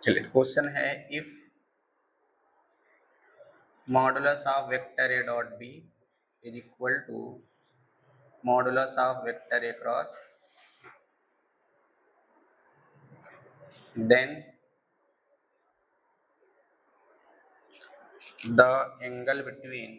चलिए क्वेश्चन है, if modulus of vector A dot B is equal to modulus of vector A cross, then the angle between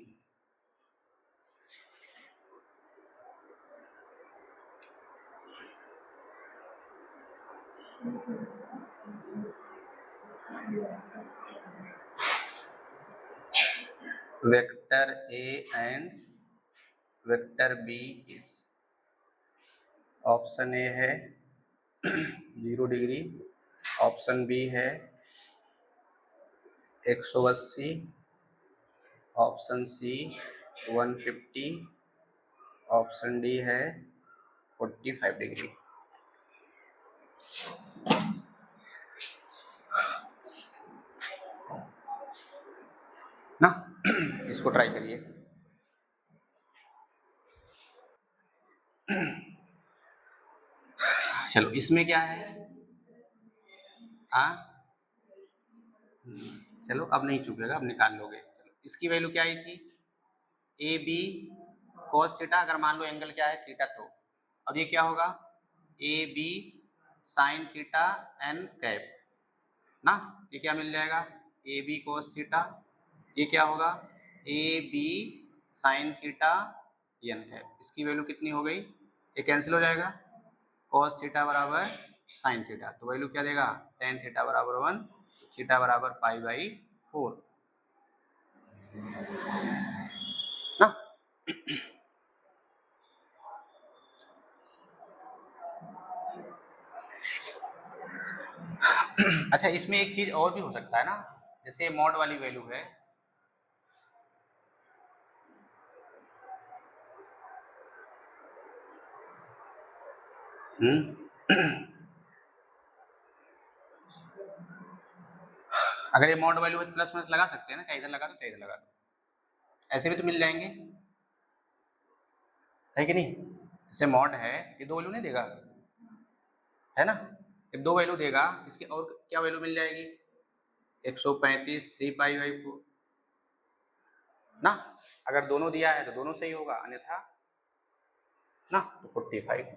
vector A and vector B is, option A है 0 degree, option B है 180, option C 150, option D है 45 degree. ना इसको try करिए। चलो इसमें क्या है, हाँ चलो अब नहीं चुकेगा, अब निकाल लोगे। चलो इसकी वैल्यू क्या आई थी, ए बी कॉस थीटा, अगर मान लो एंगल क्या है थीटा, तो अब ये क्या होगा A B sine theta N cap ना, ये क्या मिल जाएगा ए बी कॉस थीटा, ये क्या होगा A B sine theta N cap. इसकी वैल्यू कितनी हो गई, ये कैंसिल हो जाएगा, कॉस थीटा बराबर साइन थीटा, तो वैल्यू क्या देगा टेन थीटा बराबर 1, थीटा बराबर पाई बाई 4 ना। अच्छा इसमें एक चीज और भी हो सकता है ना, जैसे मॉड वाली वैल्यू है, अगर ये मॉड वैल्यू है प्लस माइनस लगा सकते हैं ना, चाहे इधर लगा दो चाहे इधर लगा दो, ऐसे भी तो मिल जाएंगे, है कि नहीं। जैसे मॉड है ये दो वैल्यू नहीं देगा, है ना, जब दो वैल्यू देगा इसकी और क्या वैल्यू मिल जाएगी 135 3 पाई बाई 4 ना, अगर दोनों दिया है तो दोनों सही होगा, अन्यथा ना तो 45।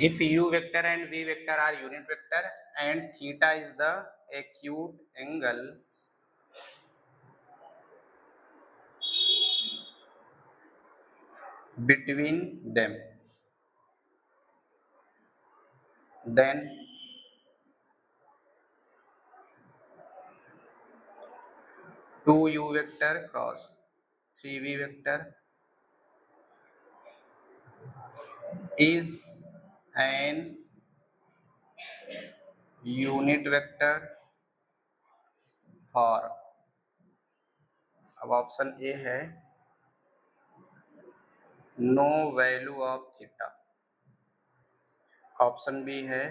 If u vector and v vector are unit vector and theta is the acute angle between them, then two u vector cross 3v vector is an unit vector for, अब ऑप्शन ए है no value of theta, option B है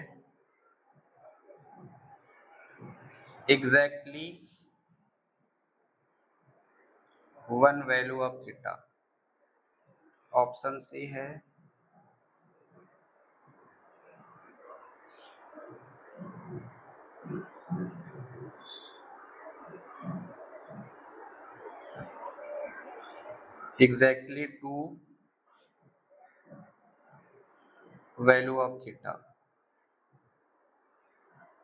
exactly one value of theta, option C है exactly two value of theta,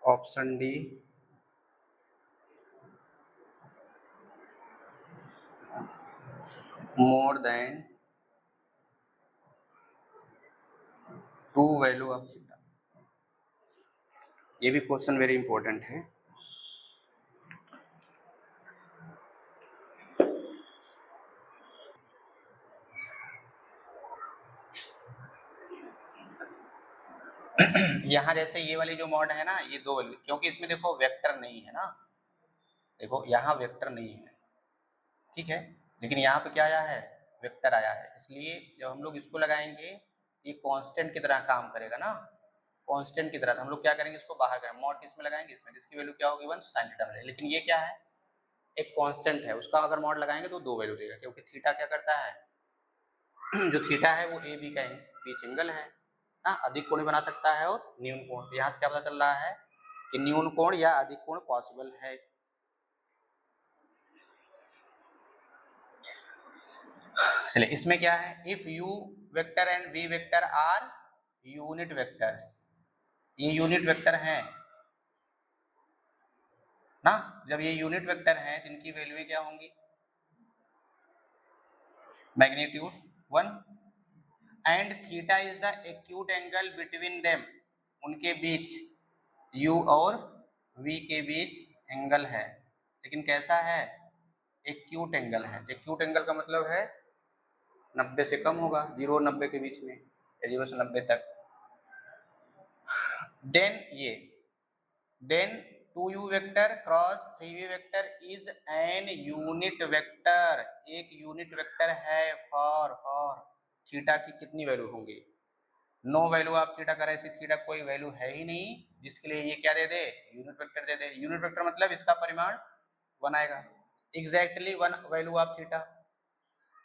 option D more than two value of theta. ये भी question very important है। यहाँ जैसे ये वाली जो मॉड है ना, ये दो वाली, क्योंकि इसमें देखो वेक्टर नहीं है ना, देखो यहाँ वेक्टर नहीं है, ठीक है, लेकिन यहाँ पे क्या आया है, वेक्टर आया है, इसलिए जब हम लोग इसको लगाएंगे ये कांस्टेंट की तरह काम करेगा ना, कांस्टेंट की तरह। तो हम लोग क्या करेंगे, इसको बाहर करेंगे, मॉड इसमें लगाएंगे, इसमें इसकी वैल्यू क्या होगी 1, तो साइन थीटा मिलेगा। लेकिन ये क्या है, एक कांस्टेंट है, उसका अगर मॉड लगाएंगे तो 2 वैल्यू देगा, क्योंकि थीटा क्या करता है जो थीटा है वो ए बी का बीच एंगल है ना, अधिक कोण बना सकता है और न्यून कोण। तो यहाँ से क्या पता चल रहा है कि न्यून कोण या अधिक कोण पॉसिबल है। चलिए इसमें क्या है, if U vector and V vector are unit vectors, ये यूनिट वेक्टर हैं ना, जब ये यूनिट वेक्टर हैं तो इनकी वैल्यू क्या होंगी, magnitude 1, and theta is the acute angle between them, उनके बीच u और v के बीच एंगल है, लेकिन कैसा है, एक्यूट एंगल है। एक्यूट एंगल का मतलब है 90 से कम होगा, 0 और 90 के बीच में, या 0 से 90 तक। Then 2u vector cross 3v vector is an unit vector, एक यूनिट वेक्टर है फॉर थीटा की कितनी वैल्यू होंगी, नो वैल्यू ऑफ थीटा करे, ऐसी थीटा कोई वैल्यू है ही नहीं जिसके लिए ये क्या दे दे, यूनिट वेक्टर दे दे। यूनिट वेक्टर मतलब इसका परिमाण 1 आएगा, एग्जैक्टली 1 वैल्यू ऑफ थीटा।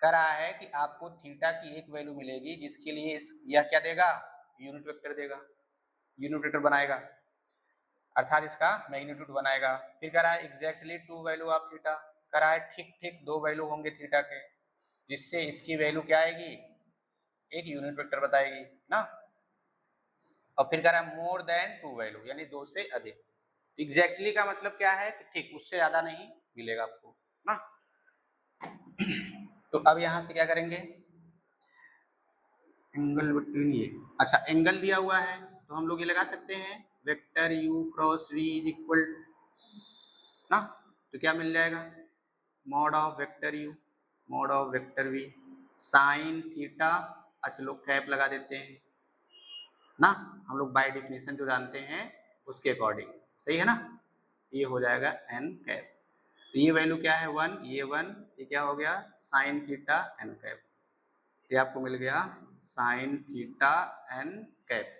कह रहा है कि आपको थीटा की एक वैल्यू मिलेगी जिसके लिए यह क्या देगा, यूनिट वेक्टर देगा, यूनिट वेक्टर बनाएगा, अर्थात इसका मैग्नीट्यूड बनाएगा। फिर कह रहा है एग्जैक्टली 2 वैल्यू ऑफ थीटा, कह रहा है ठीक ठीक 2 वैल्यू होंगे थीटा के, जिससे इसकी वैल्यू क्या आएगी, एक यूनिट वेक्टर बताएगी ना। और फिर कह रहा है मोर देन 2 वैल्यू, यानी 2 से अधिक। एग्जैक्टली का मतलब क्या है कि ठीक उससे ज्यादा नहीं मिलेगा आपको ना। तो अब यहां से क्या करेंगे, एंगल बिटवीन ये, अच्छा एंगल दिया हुआ है तो हम लोग ये लगा सकते हैं, vector u cross v is equal ना, तो क्या मिल जाएगा, mod of vector u mod of vector v sine theta, अच्छा लोग कैप लगा देते हैं ना, हम लोग बाय डेफिनेशन जो जानते हैं उसके अकॉर्डिंग, सही है ना, ये हो जाएगा n कैप। तो ये वैल्यू क्या है 1, ये 1, ये क्या हो गया साइन थीटा n कैप, ये आपको मिल गया साइन थीटा n कैप।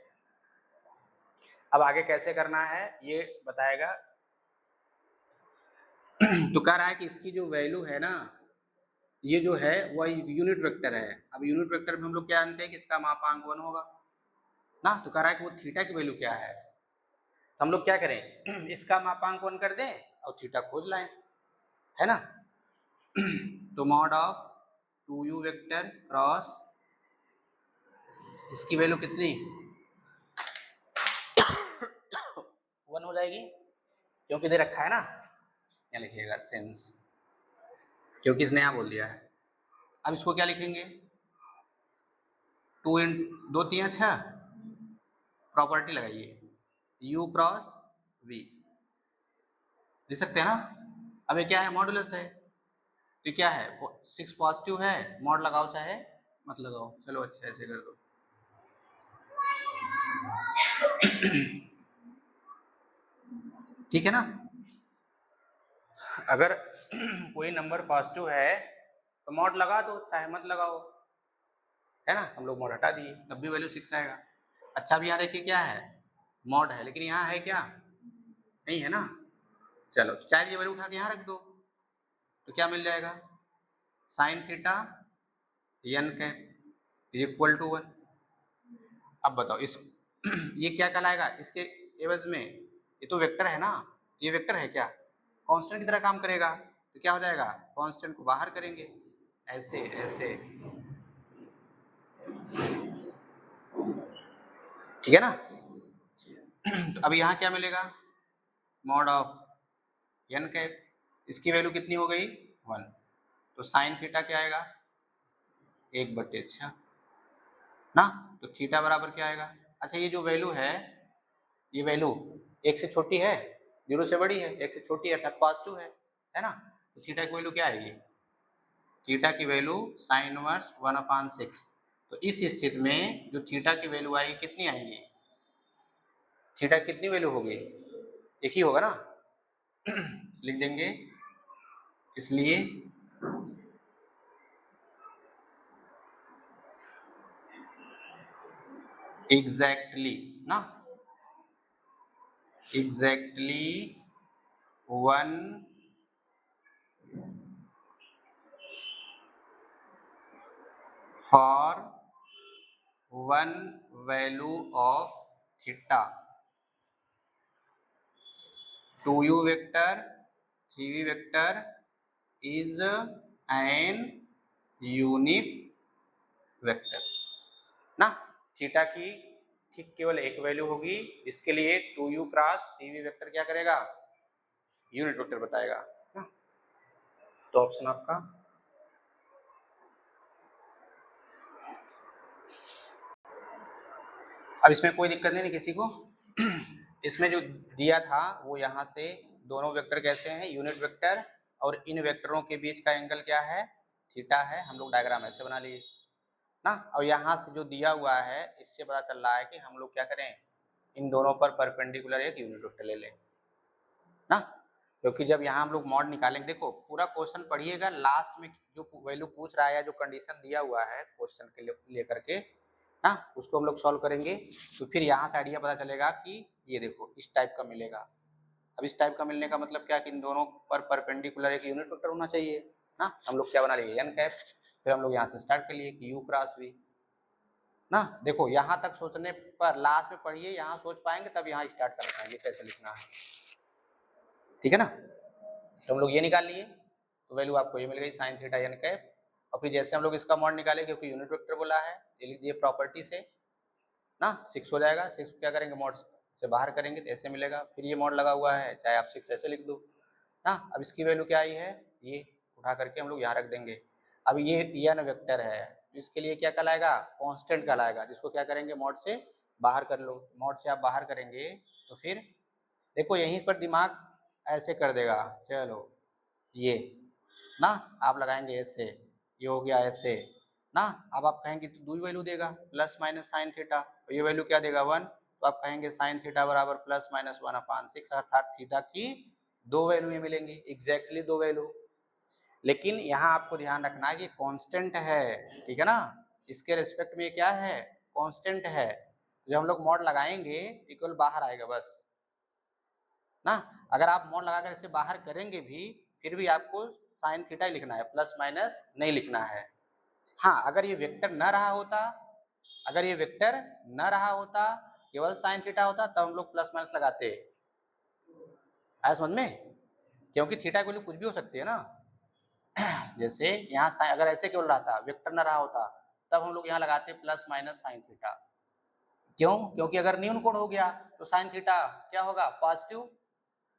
अब आगे कैसे करना है ये बताएगा। तो कह रहा है कि इसकी जो वैल्यू है ना, ये जो है वह यूनिट वेक्टर है। अब यूनिट वेक्टर में हम लोग क्या जानते हैं कि इसका मापांक 1 होगा ना, तो कह रहा है कि वो थीटा की वैल्यू क्या है, तो हम लोग क्या करें इसका मापांक 1 कर दें और थीटा खोज लाएं, है ना। तो mod of 2u vector cross, इसकी वैल्यू कितनी 1 हो जाएगी, क्योंकि दे रखा है ना, क्या लिखिएगा सेंस, क्योंकि इसने यहाँ बोल दिया है। अब इसको क्या लिखेंगे, 2 इन 2 3 6, प्रॉपर्टी लगाइए, u क्रॉस v लिख सकते हैं ना। अब ये क्या है, मॉडुलस है, तो क्या है 6 पॉजिटिव है, मॉड लगाओ चाहे मत लगाओ, चलो अच्छा ऐसे कर दो। ठीक है ना, अगर कोई नंबर पॉजिटिव है तो मॉड लगा दो चाहे मत लगाओ, है ना। हम लोग मॉड हटा दिए तब भी वैल्यू 6 आएगा। अच्छा अब यहाँ देखिए क्या है, मॉड है लेकिन यहाँ है क्या, नहीं है ना, चलो तो चाहे ये वैल्यू उठा के यहाँ रख दो, तो क्या मिल जाएगा sine theta n cap equal to 1। अब बताओ इस ये क्या कहलाएगा, इसके एवज में ये तो वेक्टर है ना, ये वेक्टर है क्या, कांस्टेंट की तरह काम करेगा, तो क्या हो जाएगा कांस्टेंट को बाहर करेंगे ऐसे ऐसे, ठीक है ना। तो अब यहाँ क्या मिलेगा, मॉड ऑफ n कैप, इसकी वैल्यू कितनी हो गई 1, तो साइन थीटा क्या आएगा 1/6 ना, तो थीटा बराबर क्या आएगा, अच्छा ये जो वैल्यू है, ये वैल्यू एक से छोटी है, 0 से बड़ी है, एक से छोटी है अर्थात पॉजिटिव है ना। तो थीटा की वैल्यू क्या आएगी, थीटा की वैल्यू साइन इनवर्स 1/6। तो इस स्थिति में जो थीटा की वैल्यू आएगी कितनी आएगी, थीटा कितनी वैल्यू होगी, एक ही होगा ना लिख देंगे, इसलिए एग्जैक्टली ना, exactly 1 for 1 value of theta, 2u vector 3v vector is an unit vector ना। थीटा की केवल एक वैल्यू होगी, इसके लिए 2u क्रॉस 3v वेक्टर क्या करेगा, यूनिट वेक्टर बताएगा ना। तो ऑप्शन आपका अब इसमें कोई दिक्कत नहीं किसी को इसमें जो दिया था वो यहाँ से दोनों वेक्टर कैसे हैं, यूनिट वेक्टर, और इन वेक्टरों के बीच का एंगल क्या है, थीटा है। हम लोग डायग्राम ऐसे बना लिए ना। और यहाँ से जो दिया हुआ है इससे पता चल रहा है कि हम लोग क्या करें, इन दोनों पर परपेंडिकुलर एक यूनिट वेक्टर ले लें ना। क्योंकि जब यहाँ हम लोग मॉड निकालेंगे, देखो पूरा क्वेश्चन पढ़िएगा, लास्ट में जो वैल्यू पूछ रहा है या जो कंडीशन दिया हुआ है क्वेश्चन के लेकर के ना, उसको हम लोग सॉल्व करेंगे। तो फिर यहाँ से आइडिया पता चलेगा कि ये देखो इस टाइप का मिलेगा। अब इस टाइप का मिलने का मतलब क्या कि इन दोनों पर परपेंडिकुलर एक यूनिट वेक्टर होना चाहिए ना। हम लोग क्या बना लिए, एन कैप, फिर हम लोग यहाँ से स्टार्ट कर लिए कि यू क्रॉस वी ना। देखो यहाँ तक सोचने पर लास्ट में पढ़िए, यहाँ सोच पाएंगे तब यहाँ स्टार्ट कर पाएंगे कैसे लिखना है, ठीक है ना। तो हम लोग ये निकाल लिए, तो वैल्यू आपको ये मिल गई साइन थीटा एन कैप। और फिर जैसे हम लोग इसका मॉड निकाले, क्योंकि यूनिट वेक्टर बोला है, ये लिख दिए प्रॉपर्टी से ना, 6 हो जाएगा। 6 क्या करेंगे, मॉड से बाहर करेंगे तो ऐसे मिलेगा। फिर ये मॉड लगा हुआ है, चाहे आप 6 ऐसे लिख दो ना। अब इसकी वैल्यू क्या आई है, ये उठा करके हम लोग यहाँ रख देंगे। अब ये एन वेक्टर है, इसके लिए क्या कहलाएगा, कांस्टेंट कहलाएगा, जिसको क्या करेंगे मॉड से बाहर कर लो। मॉड से आप बाहर करेंगे तो फिर देखो यहीं पर दिमाग ऐसे कर देगा, चलो ये ना आप लगाएंगे ऐसे, ये हो गया ऐसे ना। अब आप कहेंगे तो दो वैल्यू देगा प्लस माइनस साइन थीटा, तो ये वैल्यू क्या देगा 1, तो आप कहेंगे साइन थीटा बराबर प्लस माइनस 1/6, अर्थात थीटा की दो वैल्यू ये मिलेंगी, एग्जैक्टली दो वैल्यू। लेकिन यहाँ आपको ध्यान रखना है कि कांस्टेंट है, ठीक है ना। इसके रिस्पेक्ट में क्या है, कांस्टेंट है। जब हम लोग मॉड लगाएंगे इक्वल बाहर आएगा बस ना। अगर आप मॉड लगाकर इसे बाहर करेंगे भी, फिर भी आपको साइन थीटा ही लिखना है, प्लस माइनस नहीं लिखना है। हाँ, अगर ये वेक्टर न रहा होता, अगर ये वेक्टर न रहा होता, केवल साइन थीटा होता, तब हम लोग प्लस माइनस लगाते। आया समझ में, क्योंकि थीटा की वैल्यू कुछ भी हो सकती है ना। जैसे यहाँ अगर ऐसे केवल रहता, वेक्टर न रहा होता, तब हम लोग यहाँ लगाते प्लस माइनस साइन थीटा। क्यों, क्योंकि अगर न्यून कोड हो गया तो साइन थीटा क्या होगा, पॉजिटिव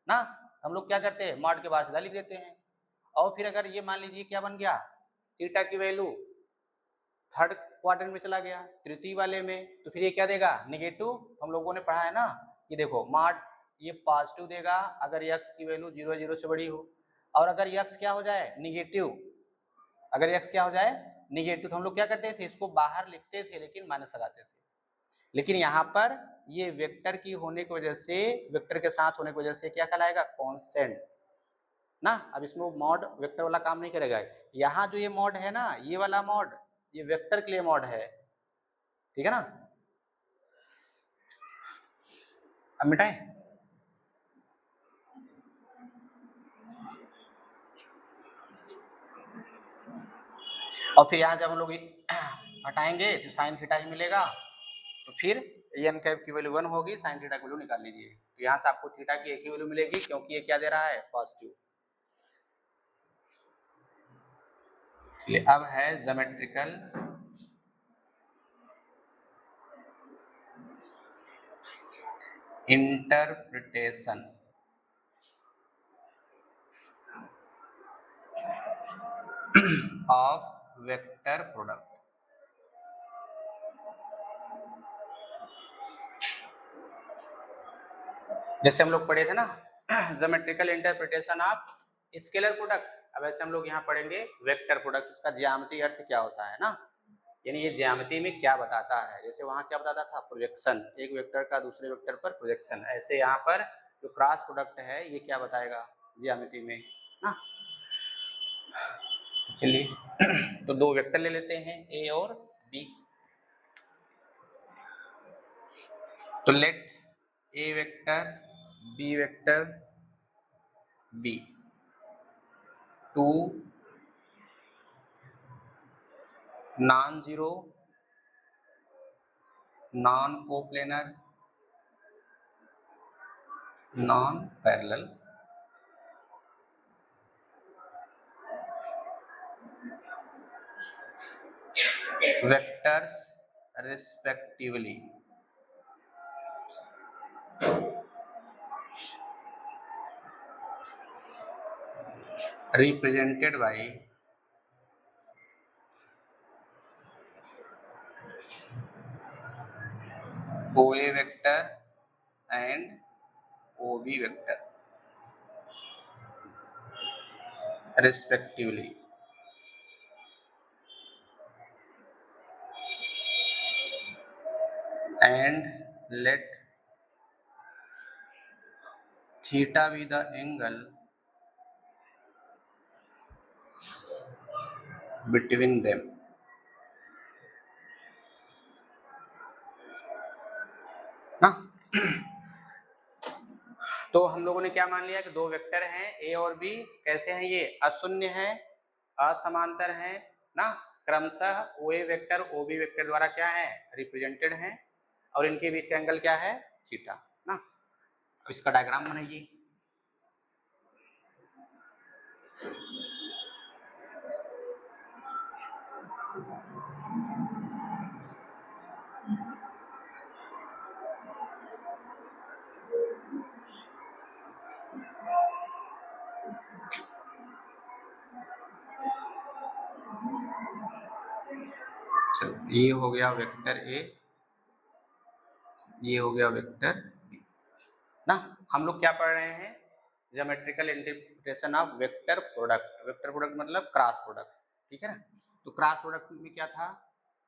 ना। हम लोग क्या करते हैं, मॉड के बाद सीधा लिख देते हैं। और फिर अगर ये मान लीजिए क्या बन गया, थीटा की वैल्यू थर्ड क्वाड्रेंट में चला गया, तृतीय वाले में, तो फिर ये क्या देगा, नेगेटिव। हम लोगों ने पढ़ा है ना कि देखो मॉड ये पॉजिटिव देगा अगर x की वैल्यू 0 0 से बड़ी हो, और अगर x क्या हो जाए निगेटिव, अगर x क्या हो जाए निगेटिव, तो हम लोग क्या करते थे, इसको बाहर लिखते थे लेकिन माइनस लगाते थे। लेकिन यहाँ पर ये वेक्टर की होने की वजह से, वेक्टर के साथ होने की वजह से क्या कहलाएगा, कांस्टेंट ना। अब इसमें मॉड वेक्टर वाला काम नहीं करेगा। यहाँ जो ये मॉड है ना, ये वाला मॉड, ये वेक्टर के लिए मॉड है, ठीक है ना। अब मिटाएं, और फिर यहाँ जब हम लोग हटाएंगे तो साइन थीटा ही मिलेगा। तो फिर एन कैप की वैल्यू 1 होगी, साइन थीटा की वैल्यू निकाल लीजिए। तो यहाँ से आपको थीटा की एक ही वैल्यू मिलेगी, क्योंकि ये क्या दे रहा है, पॉजिटिव। चलिए अब है geometrical interpretation of vector product. जैसे हम लोग पढ़े थे ना geometrical interpretation of scalar product, अब ऐसे हम लोग यहाँ पढ़ेंगे वेक्टर प्रोडक्ट। इसका ज्यामितीय अर्थ क्या होता है ना, यानी ये ज्यामिति में क्या बताता है। जैसे वहां क्या बताता था, प्रोजेक्शन, एक वेक्टर का दूसरे वेक्टर पर प्रोजेक्शन। ऐसे यहाँ पर जो क्रॉस प्रोडक्ट है ये क्या बताएगा ज्यामिति में ना। चलिए तो दो वेक्टर ले लेते हैं ए और बी। तो let A vector B vector be two non zero non coplanar non parallel vectors respectively represented by OA vector and OB vector respectively. And let theta be the angle between them. ना तो हम लोगों ने क्या मान लिया कि दो वेक्टर हैं ए और बी, कैसे हैं ये, अशून्य हैं, असमांतर हैं ना, क्रमशः ओए वेक्टर ओबी वेक्टर द्वारा क्या है, रिप्रेजेंटेड हैं, और इनके बीच का एंगल क्या है, थीटा ना। अब इसका डायग्राम बनाइए। ये हो गया वेक्टर ए, ये हो गया वेक्टर बी ना। हम लोग क्या पढ़ रहे हैं, geometrical interpretation of vector product. Vector product मतलब क्रॉस प्रोडक्ट, ठीक है ना। तो क्रॉस प्रोडक्ट में क्या था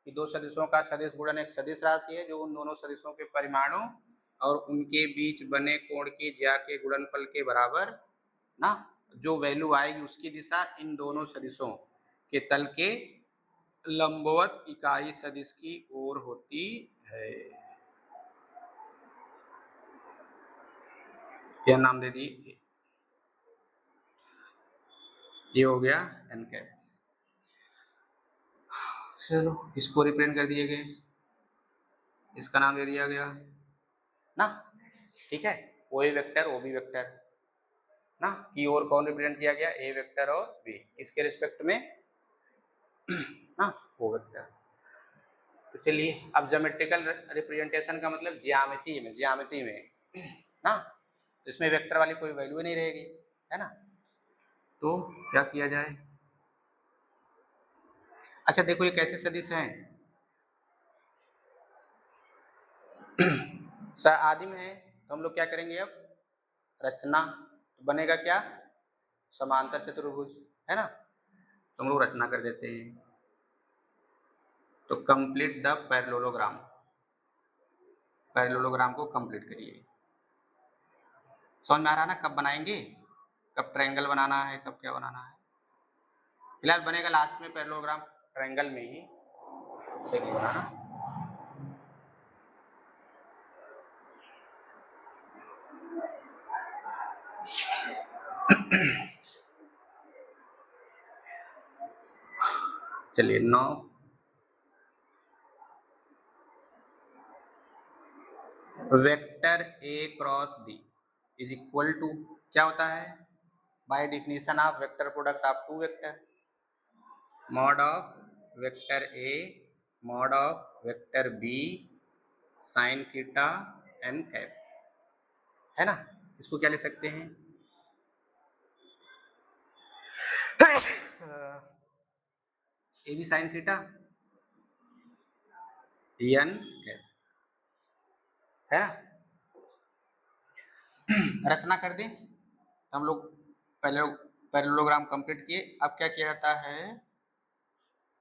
कि दो सदिशों का सदिश गुणन एक सदिश राशि है जो उन दोनों सदिशों के परिमाणों और उनके बीच बने कोण की ज्या के गुणनफल के बराबर ना, जो वैल्यू आएगी उसकी दिशा इन दोनों सदिशों के तल के लंबवत इकाई सदिश की ओर होती है। क्या नाम दे दी, ये हो गया एन कैप। चलो इसको रिप्रेजेंट कर दिए गए, इसका नाम दे दिया गया ना, ठीक है, ओए वेक्टर ओबी वेक्टर ना की ओर कौन रिप्रेजेंट किया गया, ए वेक्टर और बी, इसके रिस्पेक्ट में ना ओ वेक्टर। तो चलिए अब ज्योमेट्रिकल रिप्रेजेंटेशन का मतलब ज्यामिति में ना, तो इसमें वेक्टर वाली कोई वैल्यू नहीं रहेगी, है ना। तो क्या किया जाए, अच्छा देखो ये कैसे सदिश हैं आदिम है, तो हम लोग क्या करेंगे अब रचना, तो बनेगा क्या, समांतर चतुर्भुज, है ना। तो हम लोग रचना कर देते हैं। तो कंप्लीट द पैरेललोग्राम, पैरेललोग्राम को कंप्लीट करिए। समझ में आ रहा है ना, कब बनाएंगे, कब ट्रायंगल बनाना है, कब क्या बनाना है। फिलहाल बनेगा लास्ट में पैरेललोग्राम ट्रायंगल में ही, चलिए बनाना। चलिए 9 vector A cross B is equal to क्या होता है, by definition of vector product of two vector, mod of vector A mod of vector B sine theta N cap, है ना। इसको क्या ले सकते हैं, A B sine theta N cap, है ना। रचना कर दें। हम लोग पैरेललोग्राम कंप्लीट किए। अब क्या किया जाता है,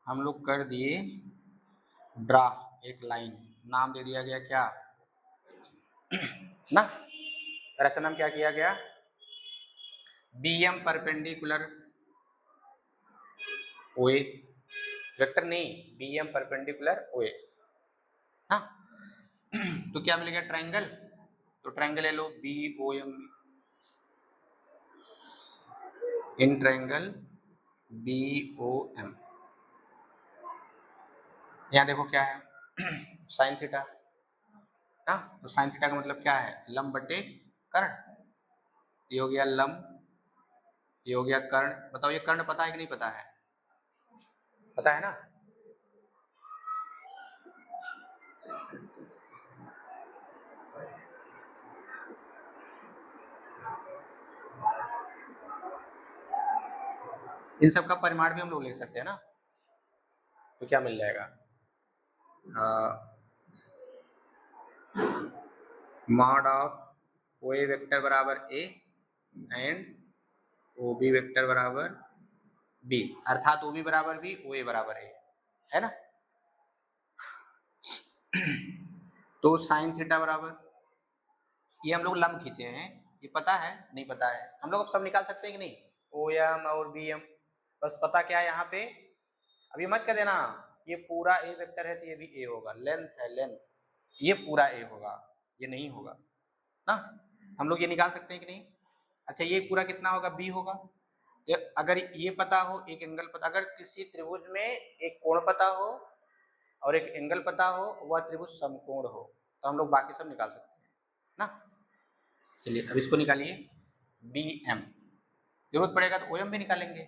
हम लोग कर दिए ड्रा, एक लाइन, नाम दे दिया गया क्या ना, रचना में क्या किया गया, BM परपेंडिकुलर OA, वेक्टर नहीं, BM परपेंडिकुलर OA ना। तो क्या मिलेगा, ट्रायंगल, तो ट्रायंगल ले लो BOM, इन ट्रायंगल BOM। यहाँ देखो क्या है, साइन थीटा ना, तो साइन थीटा का मतलब क्या है, लंब बटे कर्ण, ये हो गया लंब, ये हो गया कर्ण। बताओ ये कर्ण पता है कि नहीं पता है, पता है ना। इन सब का परिमाण भी हम लोग ले सकते हैं ना, तो क्या मिल जाएगा, मॉड ऑफ OA वेक्टर बराबर A एंड OB वेक्टर बराबर B, अर्थात OB बराबर B, OA बराबर A, है ना। तो साइन थीटा बराबर, ये हम लोग लंब खींचे हैं, ये पता है नहीं पता है, हम लोग अब सब निकाल सकते हैं कि नहीं, OM और BM, बस पता क्या है यहाँ पे, अभी मत कर देना, ये पूरा A वेक्टर है तो ये भी A होगा, लेंथ है लेंथ, ये पूरा A होगा, ये नहीं होगा ना, हम लोग ये निकाल सकते हैं कि नहीं। अच्छा ये पूरा कितना होगा, B होगा, अगर ये पता हो, एक एंगल पता, अगर किसी त्रिभुज में एक कोण पता हो और एक एंगल पता हो, वह त्रिभुज समकोण हो, तो हम लोग बाकी सब निकाल सकते हैं ना। चलिए अब इसको निकालिए, BM, जरूरत पड़ेगा तो OM भी निकालेंगे,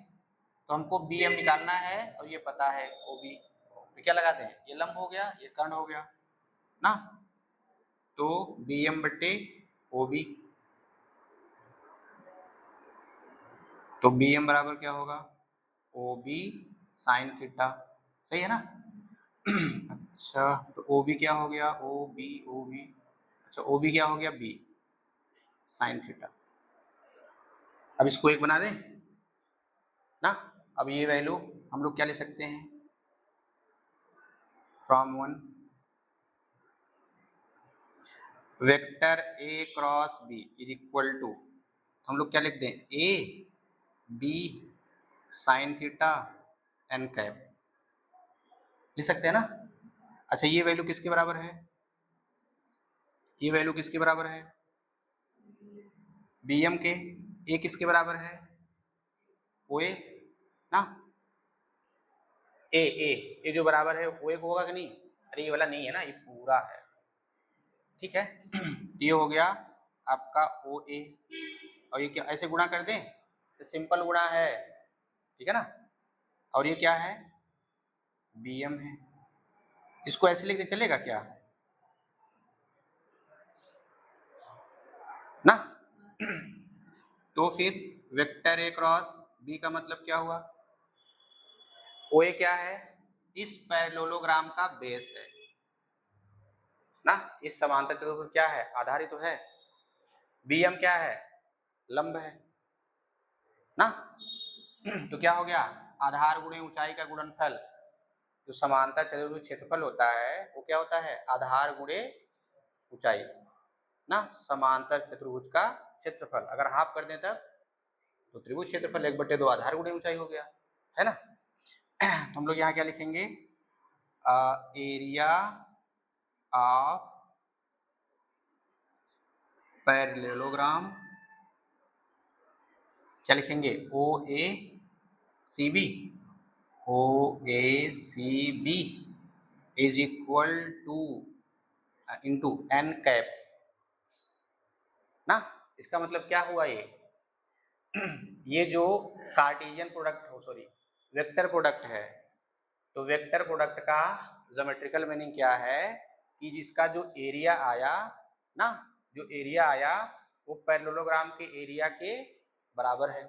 तो हमको BM निकालना है और ये पता है OB, तो क्या लगाते हैं, ये लंब हो गया, ये कर्ण हो गया ना, तो BM बट्टे OB, तो BM बराबर क्या होगा, OB साइन थीटा, सही है ना। अच्छा तो OB क्या हो गया, OB, अच्छा OB क्या हो गया, B साइन थीटा। अब इसको एक बना दें ना, अब ये वैल्यू हम लोग क्या ले सकते हैं, फ्रॉम 1 vector A cross B is equal to, हम लोग क्या लिख दें, A B sine theta n cap, लिख सकते हैं ना। अच्छा ये वैल्यू किसके बराबर है, ये वैल्यू किसके बराबर है, BM के, A किसके बराबर है, OA ना, ए जो बराबर है OA को होगा कि नहीं, अरे ये वाला नहीं है ना, ये पूरा है, ठीक है। ये हो गया आपका OA, और ये क्या ऐसे गुणा कर दें, तो सिंपल गुणा है, ठीक है ना, और ये क्या है, BM है, इसको ऐसे लिख दे चलेगा क्या ना। तो फिर वेक्टर A क्रॉस B का मतलब क्या हुआ, OA क्या है, इस पैरेललोग्राम का बेस है ना, इस समांतर चतुर्भुज क्या है, आधार ही तो है, BM क्या है, लंब है ना। तो क्या हो गया, आधार गुणे ऊंचाई का गुणनफल, जो समांतर चतुर्भुज क्षेत्रफल होता है वो क्या होता है, आधार गुणे ऊंचाई ना, समांतर चतुर्भुज का क्षेत्रफल अगर हाफ कर दें तब तो त्रिभुज क्षेत्रफल 1/2 आधार गुणे ऊंचाई हो गया, है ना। तो हम लोग यहाँ क्या लिखेंगे, एरिया ऑफ पैरेललोग्राम, क्या लिखेंगे, OACB, OACB is equal two into n cap ना। इसका मतलब क्या हुआ, ये जो कार्टेशियन प्रोडक्ट हो, सॉरी वेक्टर प्रोडक्ट है, तो वेक्टर प्रोडक्ट का ज्योमेट्रिकल मीनिंग क्या है कि जिसका जो एरिया आया ना, जो एरिया आया वो पैरेललोग्राम के एरिया के बराबर है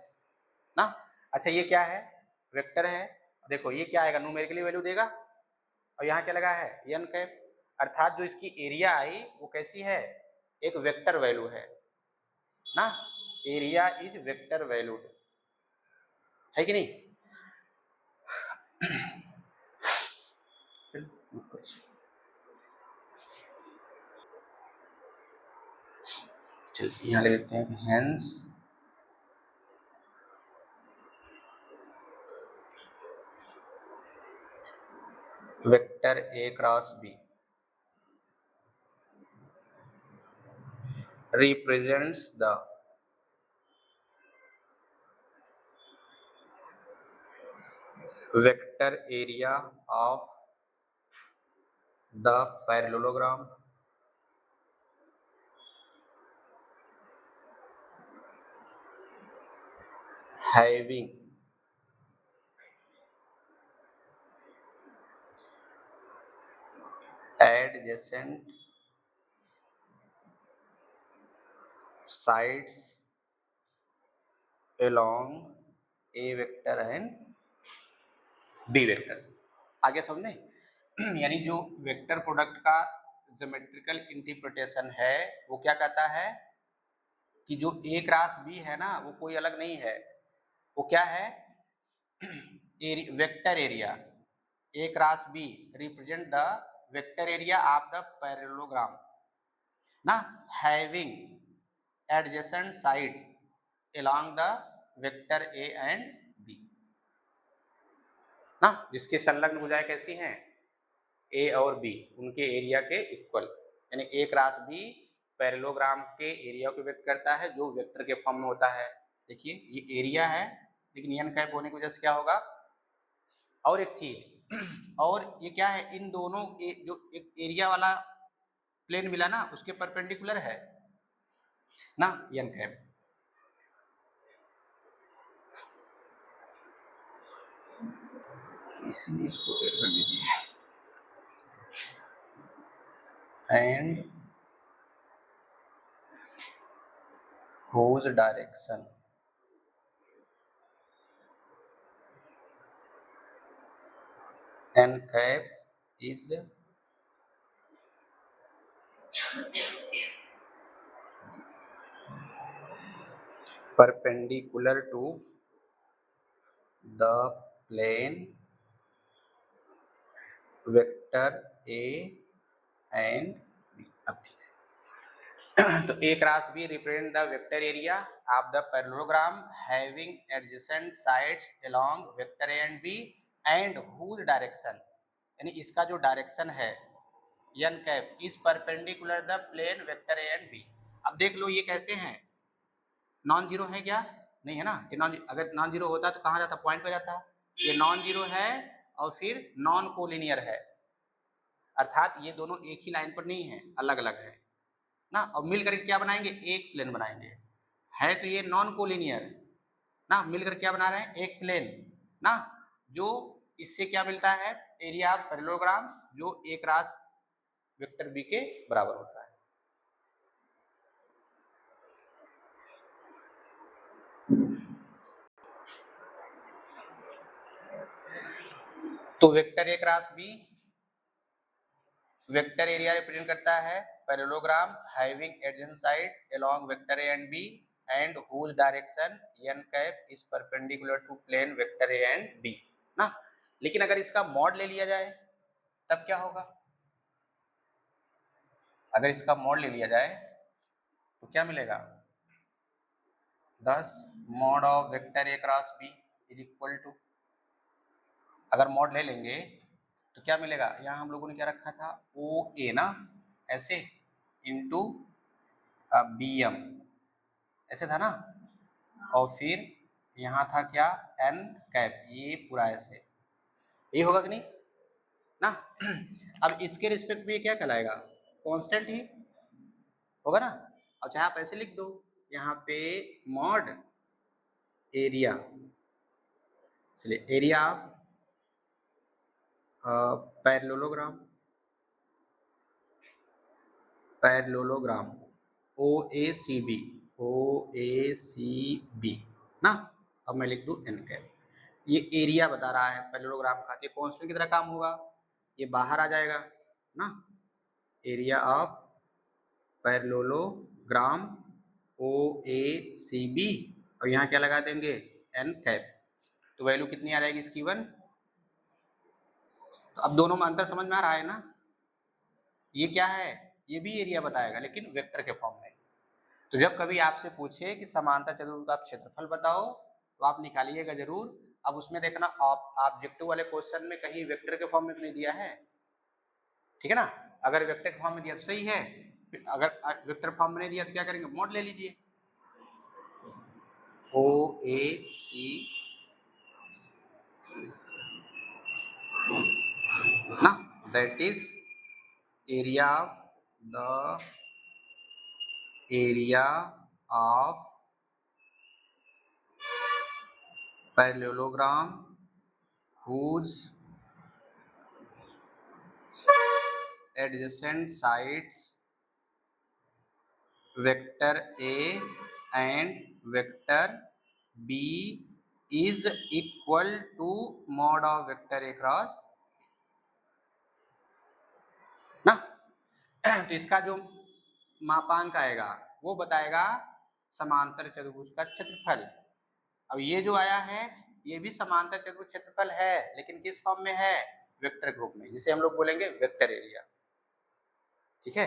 ना। अच्छा ये क्या है, वेक्टर है, देखो ये क्या आएगा, न्यूमेरिकली वैल्यू देगा, और यहाँ क्या लगा है, n कैप, अर्थात जो इसकी एरिया आई वो कैसी है, एक वेक्टर वैल्यू है ना, एरिया इज वेक्टर वैल्यूड, है कि नहीं? चलिए यहाँ ले लेते हैं hence vector A cross B represents the vector area of the parallelogram having adjacent sides along a vector and b vector। आगे समझे? यानी जो वेक्टर प्रोडक्ट का ज्योमेट्रिकल इंटरप्रिटेशन है वो क्या कहता है कि जो ए क्रॉस बी है ना वो कोई अलग नहीं है, वो क्या है? Vector area A cross B represent the vector area of the parallelogram ना, having adjacent side along the vector A and B ना, जिसकी संलग्न भुजाएं कैसी हैं? ए और बी उनके एरिया के इक्वल, यानी ए क्रॉस बी पैरेललोग्राम के एरिया को व्यक्त करता है जो वेक्टर के फॉर्म में होता है। देखिए ये एरिया है लेकिन एन कैप होने की वजह से क्या होगा? और एक चीज और ये क्या है, इन दोनों जो एक एरिया वाला प्लेन मिला ना उसके परपेंडिकुलर है ना एन कैप। इसलिए इसको कर लीजिए and whose direction n cap is perpendicular to the plane vector a and b। अब ठीक है तो a cross b represent the vector area of the parallelogram having adjacent sides along vector a and b and whose direction, यानी इसका जो direction है n cap is perpendicular the plane vector A and B. अब देख लो ये कैसे हैं, non zero है क्या? नहीं है ना, कि नॉन, अगर नॉन जीरो होता तो कहाँ जाता? पॉइंट पे जाता। ये नॉन जीरो है और फिर नॉन कोलिनियर है, अर्थात ये दोनों एक ही लाइन पर नहीं है, अलग अलग है ना। और मिल करके क्या बनाएंगे? एक प्लेन बनाएंगे। है तो ये नॉन कोलिनियर ना, मिलकर क्या बना रहे हैं? एक प्लेन ना, जो इससे क्या मिलता है? एरिया ऑफ पैरेललोग्राम जो ए क्रॉस वेक्टर बी के बराबर होता है। तो vector A cross B vector area represent करता है parallelogram having adjacent side along vector A and B and whose direction n cap is perpendicular to plane vector A and B ना। लेकिन अगर इसका मॉड ले लिया जाए तब क्या होगा? अगर इसका मॉड ले लिया जाए तो क्या मिलेगा? 10 mod of vector A cross B is equal to, अगर मॉड ले लेंगे तो क्या मिलेगा? यहाँ हम लोगों ने क्या रखा था? ओ ए ना, ऐसे इंटू बी एम ऐसे था ना, और फिर यहाँ था क्या? एन कैप, ये पूरा ऐसे, ये होगा कि नहीं ना। अब इसके रिस्पेक्ट में ये क्या कहलाएगा? कांस्टेंट ही होगा ना। और चाहे आप ऐसे लिख दो यहाँ पे मॉड एरिया, इसलिए area parallelogram O A C B ना। अब मैं लिख दूं एन कैप, ये एरिया बता रहा है पैरेललोग्राम का, ये कांस्टेंट की तरह काम होगा, ये बाहर आ जाएगा ना। Area of parallelogram O A C B और यहाँ क्या लगा देंगे एन कैप, तो वैल्यू कितनी आ जाएगी इसकी 1। तो अब दोनों में अंतर समझ में आ रहा है ना। ये क्या है, ये भी एरिया बताएगा लेकिन वेक्टर के फॉर्म में। तो जब कभी आपसे पूछे कि समांतर चतुर्भुज का क्षेत्रफल बताओ तो आप निकालिएगा जरूर। अब उसमें देखना ऑब्जेक्टिव वाले क्वेश्चन में कहीं वेक्टर के फॉर्म में नहीं दिया है, ठीक है ना। अगर वेक्टर के फॉर्म में दिया तो सही है, अगर वेक्टर फॉर्म में नहीं दिया तो क्या करेंगे, मॉड ले लीजिए। ओ ए सी ना, that is area of parallelogram whose adjacent sides vector A and vector B is equal to mod of vector A cross ना। तो इसका जो मापांक आएगा वो बताएगा समांतर चतुर्भुज का क्षेत्रफल। अब ये जो आया है ये भी समांतर चतुर्भुज क्षेत्रफल है लेकिन किस फॉर्म में है, वेक्टर ग्रुप में, जिसे हम लोग बोलेंगे वेक्टर एरिया, ठीक है।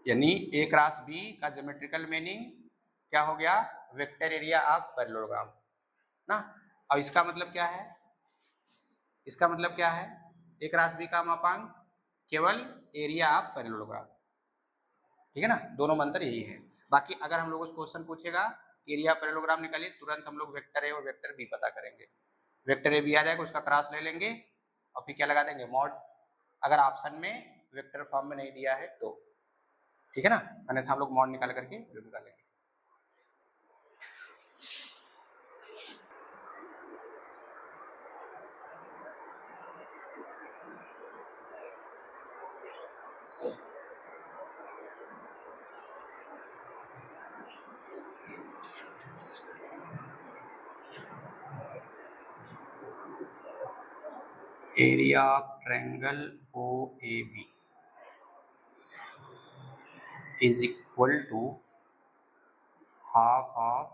यानी ए क्रॉस बी का ज्योमेट्रिकल मीनिंग क्या हो गया, वेक्टर एरिया ऑफ पैरेललोग्राम ना। और इसका मतलब क्या है, इसका मतलब क्या है, ए क्रॉस बी का मापांक केवल एरिया ऑफ पैरेललोग्राम, ठीक है ना। दोनों में अंतर यही है। बाकी अगर हम लोग उस क्वेश्चन पूछेगा एरिया पैरेललोग्राम निकालिए, तुरंत हम लोग वेक्टर ए और वेक्टर बी पता करेंगे। वेक्टर ए बी आ जाएगा, उसका क्रॉस ले लेंगे और फिर क्या लगा देंगे मॉड, अगर ऑप्शन में वेक्टर फॉर्म में नहीं दिया है तो, ठीक है ना। अन्यथा हम लोग मॉड निकाल करके जो निकालेंगे। Area of triangle OAB is equal to half of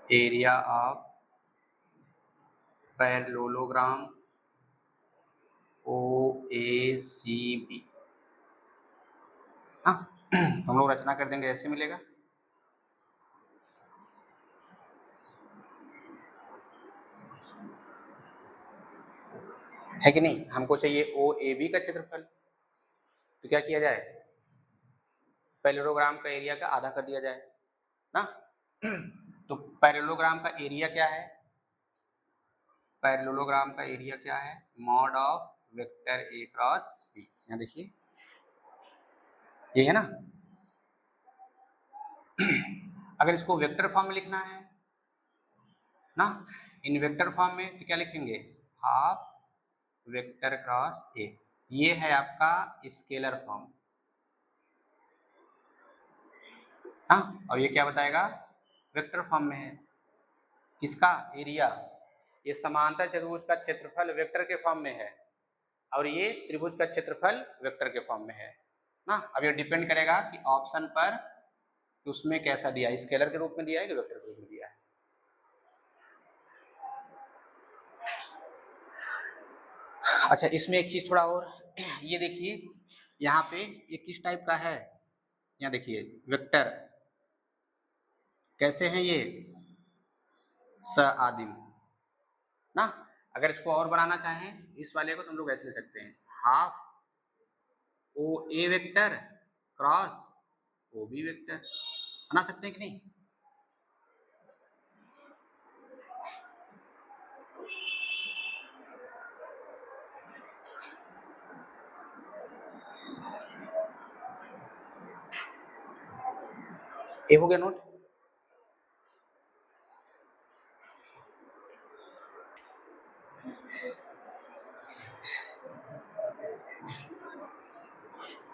area of parallelogram OACB। हाँ हम लोग रचना कर देंगे, ऐसे मिलेगा। है कि नहीं, हमको चाहिए OAB का क्षेत्रफल, तो क्या किया जाए, पैरेललोग्राम का एरिया का आधा कर दिया जाए ना। तो पैरेललोग्राम का एरिया क्या है, पैरेललोग्राम का एरिया क्या है, mod of vector A cross B. यहाँ देखिए ये है ना। अगर इसको वेक्टर फॉर्म में लिखना है ना, इन वेक्टर फॉर्म में तो क्या लिखेंगे, हाफ वेक्टर क्रॉस ए। ये है आपका स्केलर फॉर्म, हाँ। और ये क्या बताएगा, वेक्टर फॉर्म में है। किसका एरिया, ये समांतर चतुर्भुज का क्षेत्रफल वेक्टर के फॉर्म में है और ये त्रिभुज का क्षेत्रफल वेक्टर के फॉर्म में है ना। अब ये डिपेंड करेगा कि ऑप्शन पर कि उसमें कैसा दिया, स्केलर के रूप में दिया है कि वेक्टर के रूप में दिया है। अच्छा इसमें एक चीज थोड़ा और, ये देखिए यहाँ पे ये किस टाइप का है, यहाँ देखिए वेक्टर कैसे हैं ये, स आदिम ना। अगर इसको और बनाना चाहें इस वाले को तो हम लोग ऐसे ले सकते हैं, half O A vector cross O B vector, बना सकते हैं कि नहीं। ये हो गया नोट।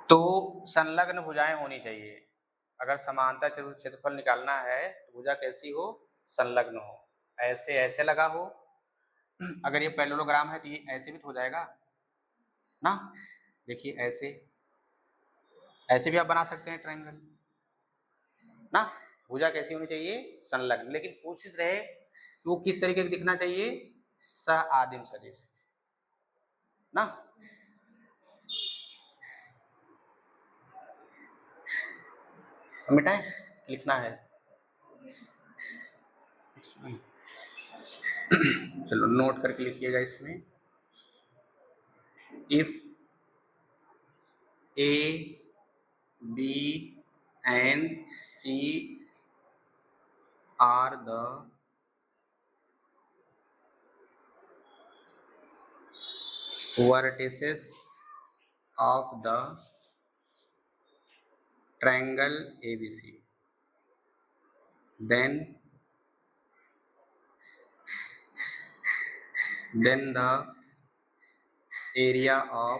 तो संलग्न भुजाएं होनी चाहिए, अगर समांतर चतुर्भुज क्षेत्रफल निकालना है तो भुजा कैसी हो, संलग्न हो, ऐसे ऐसे लगा हो। अगर ये पैरेललोग्राम है तो ये ऐसे भी तो हो जाएगा ना, देखिए ऐसे ऐसे भी आप बना सकते हैं ट्रायंगल ना। भुजा कैसी होनी चाहिए, संलग्न, लेकिन कोशिश रहे कि वो किस तरीके का दिखना चाहिए, सह आदिम सदिश ना। मिटाएं, लिखना है चलो नोट करके लिखिएगा इसमें। If A B and C are the vertices of the triangle ABC, then the area of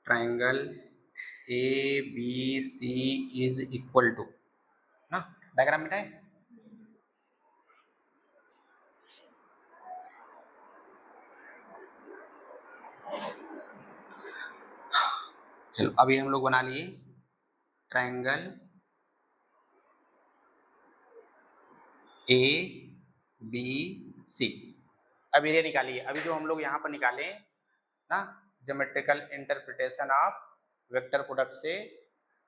triangle ABC is equal to ना। डायग्राम मिटाए, चलो अभी हम लोग बना लिए ट्रायंगल ए बी सी। अब ये निकालिए, अभी जो हम लोग यहाँ पर निकाले ना geometrical interpretation of vector product से,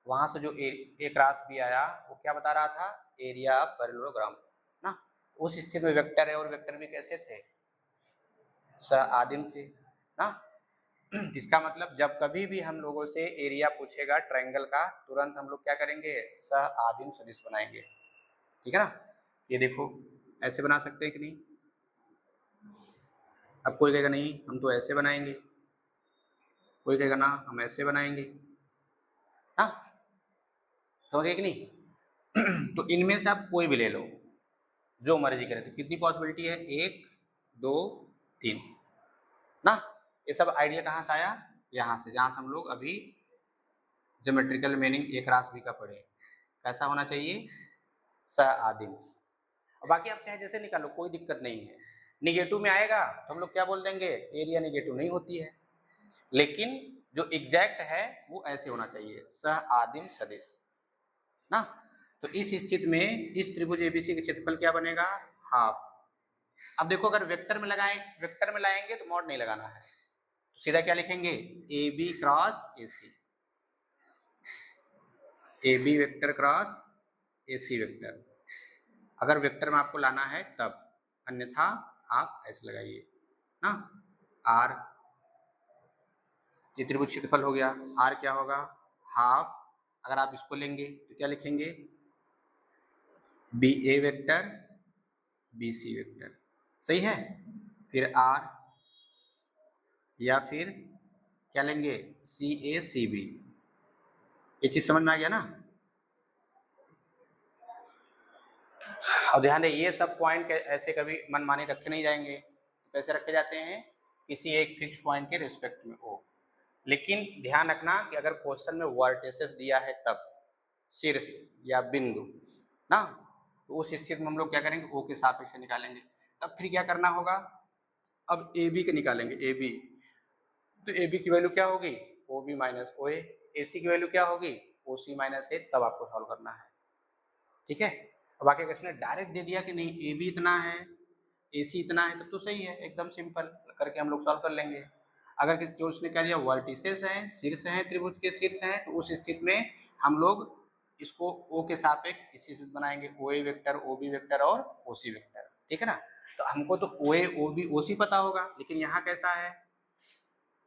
वहां से जो ए क्रॉस बी आया वो क्या बता रहा था, एरिया ऑफ पैरेललोग्राम ना। उस स्थिति में वेक्टर है और वेक्टर भी कैसे थे, सह आदिम थे ना। इसका मतलब जब कभी भी हम लोगों से एरिया पूछेगा ट्रायंगल का, तुरंत हम लोग क्या करेंगे, सह आदिम सदिश बनाएंगे, ठीक है ना। ये देखो ऐसे बना सकते हैं कि नहीं। अब कोई कहेगा नहीं हम तो ऐसे बनाएंगे, कोई कहेगा ना हम ऐसे बनाएंगे, हाँ समझिए कि नहीं। तो इनमें से आप कोई भी ले लो जो मर्जी करे। तो कितनी पॉसिबिलिटी है, 1 2 3 ना। ये सब आइडिया कहाँ से आया, यहाँ से, जहाँ से हम लोग अभी ज्योमेट्रिकल मीनिंग एक रास भी का पढ़े। कैसा होना चाहिए, स आदिम। बाकी आप चाहे जैसे निकालो कोई दिक्कत नहीं है। निगेटिव में आएगा तो हम लोग क्या बोल देंगे, एरिया निगेटिव नहीं होती है, लेकिन जो एग्जैक्ट है वो ऐसे होना चाहिए, सह आदिम सदिश ना। तो इस स्थिति में इस त्रिभुज एबीसी का क्षेत्रफल क्या बनेगा, हाफ। अब देखो अगर वेक्टर में लगाएं, वेक्टर में लाएंगे तो मॉड नहीं लगाना है, तो सीधा क्या लिखेंगे, A B cross A C, A B vector cross A C vector, अगर वेक्टर में आपको लाना है तब, अन्यथा आप ऐसे लगाइए ना। आर, ये त्रिभुज क्षेत्रफल हो गया, आर क्या होगा, हाफ। अगर आप इसको लेंगे तो क्या लिखेंगे, बी ए वेक्टर बी सी वेक्टर, सही है। फिर आर, या फिर क्या लेंगे, सी ए सी बी। ये चीज समझ में आ गया ना। अब ध्यान दें ये सब पॉइंट ऐसे कभी मनमाने रखे नहीं जाएंगे, कैसे रखे जाते हैं, किसी एक फिक्स पॉइंट के रिस्पेक्ट में हो। लेकिन ध्यान रखना कि अगर क्वेश्चन में वर्टिसेस दिया है तब, शीर्ष या बिंदु ना, तो उस स्थिति में हम लोग क्या करेंगे, ओ के सापेक्ष निकालेंगे। तब फिर क्या करना होगा, अब ए बी के निकालेंगे, ए बी, तो ए बी की वैल्यू क्या होगी, O B minus O A सी की वैल्यू क्या होगी, ओ सी माइनस ए। तब आपको सॉल्व करना है, ठीक है। अब आके क्वेश्चन ने डायरेक्ट दे दिया कि नहीं ए बी इतना है ए सी इतना है, तब तो सही है, एकदम सिंपल करके हम लोग सॉल्व कर लेंगे। अगर जो उसने क्या दिया, वर्टिसेस हैं, शीर्ष हैं, त्रिभुज के शीर्ष हैं, तो उस स्थिति में हम लोग इसको ओ के सापेक्ष इसी से बनाएंगे, ओ A vector, O B vector और ओ सी वेक्टर, ठीक है ना। तो हमको तो ओ ए ओ बी ओ सी पता होगा, लेकिन यहाँ कैसा है,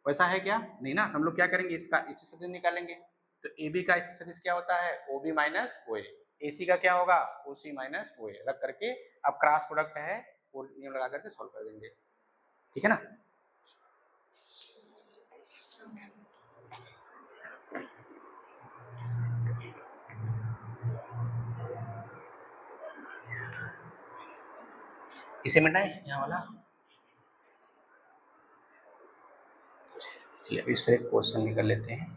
वैसा है क्या नहीं ना। तो हम लोग क्या करेंगे, इसका इच्छित सदिश निकालेंगे। तो ए बी का इच्छित सदिश क्या होता है, O B minus O A सी का क्या होगा, ओ सी माइनस ओ ए, रख करके अब क्रॉस प्रोडक्ट है वो नियम लगा करके सॉल्व कर देंगे, ठीक है ना। इसे मिटाएं यहाँ वाला, चलिए इस पर एक क्वेश्चन निकल लेते हैं।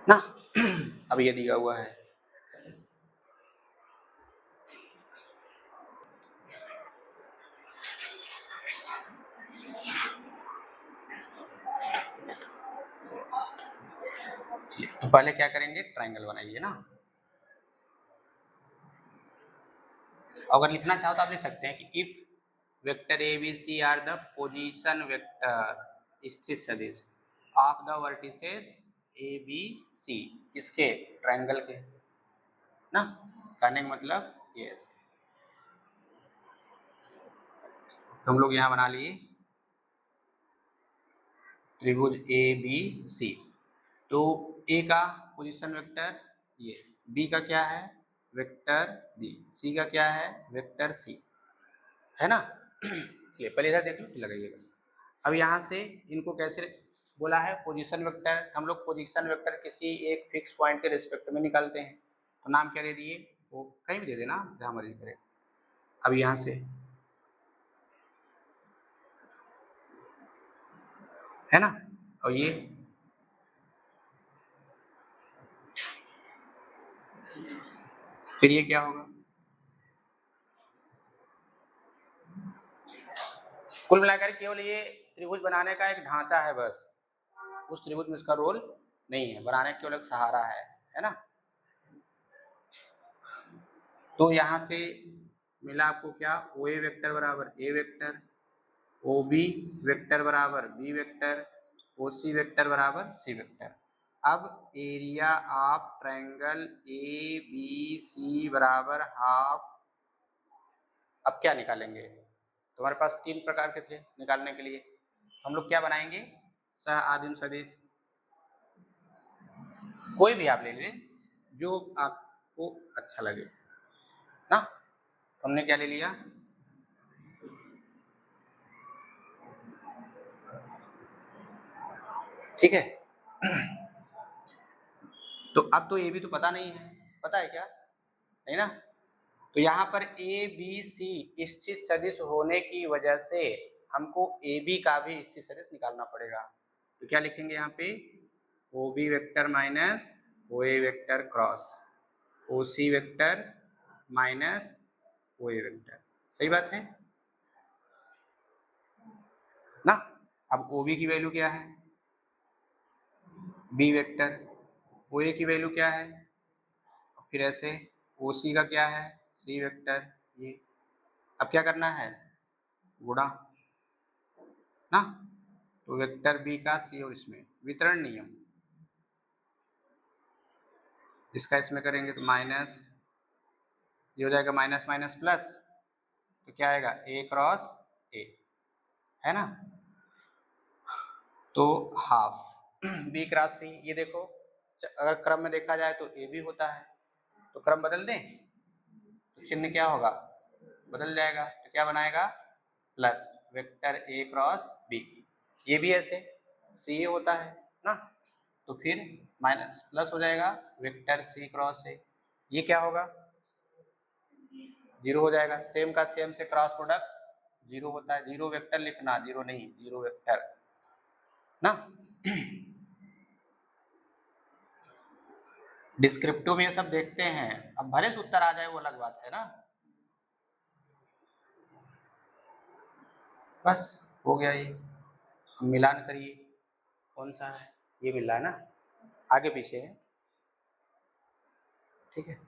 ना अब ये दिया हुआ है। तो पहले क्या करेंगे, ट्रायंगल बनाइए ना। अगर लिखना चाहो तो आप लिख सकते हैं कि if vector A B C are the position vector स्थित सदिश of the vertices A B C, किसके, ट्रायंगल के ना। करने का मतलब ये ऐसे हम लोग यहाँ बना लिए त्रिभुज ए बी सी। तो ए का पोजीशन वेक्टर ये, बी का क्या है, वेक्टर बी, सी का क्या है, वेक्टर सी, है ना। चलिए पहले इधर देख लो लगाइएगा। अब यहाँ से इनको कैसे बोला है, पोजीशन वेक्टर। हम लोग पोजीशन वेक्टर किसी एक फिक्स पॉइंट के रिस्पेक्ट में निकालते हैं, तो नाम क्या दे दिए, वो कहीं भी दे देना जहाँ मर्जी करे। अब यहाँ से है ना, और ये फिर ये क्या होगा, कुल मिलाकर केवल ये त्रिभुज बनाने का एक ढांचा है बस, उस त्रिभुज में इसका रोल नहीं है, बनाने केवल एक सहारा है ना। तो यहाँ से मिला आपको क्या, ओ ए वेक्टर बराबर A vector, O B vector बराबर B vector, O C vector बराबर सी वेक्टर। अब area of triangle A B C बराबर हाफ। अब क्या निकालेंगे, तुम्हारे पास तीन प्रकार के थे निकालने के लिए, हम लोग क्या बनाएंगे, सह आदिम सदिश, कोई भी आप ले लें जो आपको अच्छा लगे ना। हमने क्या ले लिया, ठीक है। तो अब तो ये भी तो पता नहीं है, पता है क्या, नहीं ना। तो यहाँ पर ए बी सी स्थित सदिश होने की वजह से हमको ए बी का भी स्थित सदिश निकालना पड़ेगा। तो क्या लिखेंगे यहाँ पे, ओ B vector minus O A vector cross O C vector minus O A vector, सही बात है ना। अब ओ बी की वैल्यू क्या है, बी वेक्टर, ओ ए की वैल्यू क्या है, फिर ऐसे ओ सी का क्या है, सी वेक्टर, ये अब क्या करना है, गुणा ना। तो वेक्टर बी का सी और इसमें वितरण नियम, इसका इसमें करेंगे तो माइनस, ये हो जाएगा माइनस माइनस प्लस, तो क्या आएगा ए क्रॉस ए, है ना। तो हाफ बी क्रॉस सी, ये देखो अगर क्रम में देखा जाए तो ए भी होता है, तो क्रम बदल दें तो चिन्ह क्या होगा, बदल जाएगा, तो क्या बनाएगा, plus vector A cross B, ये भी ऐसे सी होता है ना, तो फिर माइनस प्लस हो जाएगा वेक्टर सी क्रॉस ए, ये क्या होगा, जीरो हो जाएगा, सेम का सेम से क्रॉस प्रोडक्ट जीरो होता है, जीरो वेक्टर लिखना, जीरो नहीं, जीरो वेक्टर ना। डिस्क्रिप्टिव में ये सब देखते हैं, अब भले से उत्तर आ जाए वो अलग बात है ना। बस हो गया ये, मिलान करिए कौन सा है, ये मिल रहा है ना, आगे पीछे है, ठीक है।